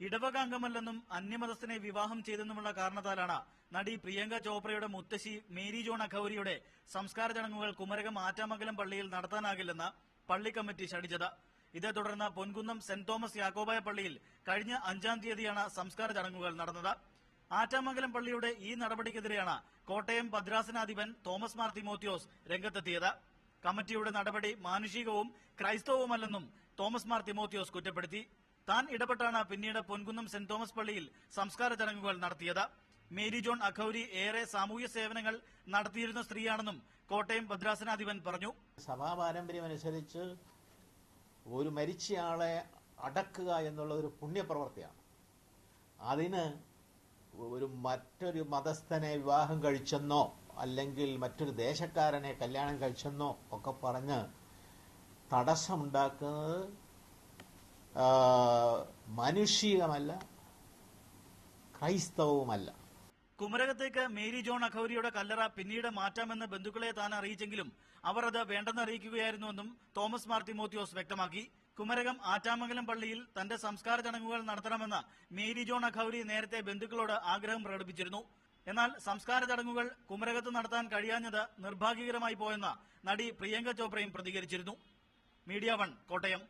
ഇടവക അംഗമല്ലെന്നും അന്യമതസ്ഥനെ വിവാഹം ചെയ്തെന്നുമുള്ള കാരണത്താലാണ് നടി പ്രിയങ്ക ചോപ്രയുടെ മുത്തശ്ശി മേരി ജോൺ അഖൌരിയുടെ സംസ്കാര ചടങ്ങുകൾ കുമരകം ആറ്റാമംഗലം പള്ളിയിൽ നടത്താനാകില്ലെന്ന് പള്ളി കമ്മിറ്റി ശഠിച്ചത്. ഇതേ തുടർന്ന് പൊൻകുന്നം സെന്റ് തോമസ് യാക്കോബായ പള്ളിയിൽ കഴിഞ്ഞ 5-ാം തീയതിയാണ് സംസ്കാര ചടങ്ങുകൾ നടന്നത്. ആറ്റാമംഗലം പള്ളിയുടെ ഈ നടപടിക്കെതിരെയാണ് കോട്ടയം ഭദ്രാസനാധിപൻ തോമസ് മാർ തിമോത്തിയോസ് രംഗത്തെത്തിയത്. കമ്മിറ്റിയുടെ നടപടി മാനുഷികവും ക്രൈസ്തവവുമല്ലെന്നും തോമസ് മാർ തിമോത്തിയോസ് കുറ്റപ്പെടുത്തി. താൻ ഇടപെട്ടാണ് പിന്നീട് പൊൻകുന്നം സെന്റ് തോമസ് പള്ളിയിൽ സംസ്കാര ചടങ്ങുകൾ നടത്തിയത്. മേരി ജോൺ അഖൌരി ഏറെ സാമൂഹ്യ സേവനങ്ങൾ നടത്തിയിരുന്ന സ്ത്രീയാണെന്നും കോട്ടയം ഭദ്രാസനാധിപൻ പറഞ്ഞു. സഭാ പാരമ്പര്യമനുസരിച്ച് ഒരു മരിച്ചയാളെ അടക്കുക എന്നുള്ള ഒരു പുണ്യപ്രവൃത്തിയാണ്. അതിന് മറ്റൊരു മതസ്ഥനെ വിവാഹം കഴിച്ചെന്നോ അല്ലെങ്കിൽ മറ്റൊരു ദേശക്കാരനെ കല്യാണം കഴിച്ചെന്നോ ഒക്കെ പറഞ്ഞ് തടസ്സമുണ്ടാക്കുന്നത് മാനുഷികമല്ല, ക്രൈസ്തവവുമല്ല. കുമരകത്തേക്ക് മേരി ജോൺ അഖൌരിയുടെ കല്ലറ പിന്നീട് മാറ്റാമെന്ന് ബന്ധുക്കളെ താൻ അറിയിച്ചെങ്കിലും അവർ അത് വേണ്ടെന്ന് അറിയിക്കുകയായിരുന്നുവെന്നും തോമസ് മാർ തിമോത്തിയോസ് വ്യക്തമാക്കി. കുമരകം ആറ്റാമംഗലം പള്ളിയിൽ തന്റെ സംസ്കാര ചടങ്ങുകൾ നടത്തണമെന്ന് മേരി ജോൺ അഖൌരി നേരത്തെ ബന്ധുക്കളോട് ആഗ്രഹം പ്രകടിപ്പിച്ചിരുന്നു. എന്നാൽ സംസ്കാര ചടങ്ങുകൾ കുമരകത്ത് നടത്താൻ കഴിയാഞ്ഞത് നിർഭാഗ്യകരമായി പോയെന്ന് നടി പ്രിയങ്ക ചോപ്രയും പ്രതികരിച്ചിരുന്നു. മീഡിയ 1 കോട്ടയം.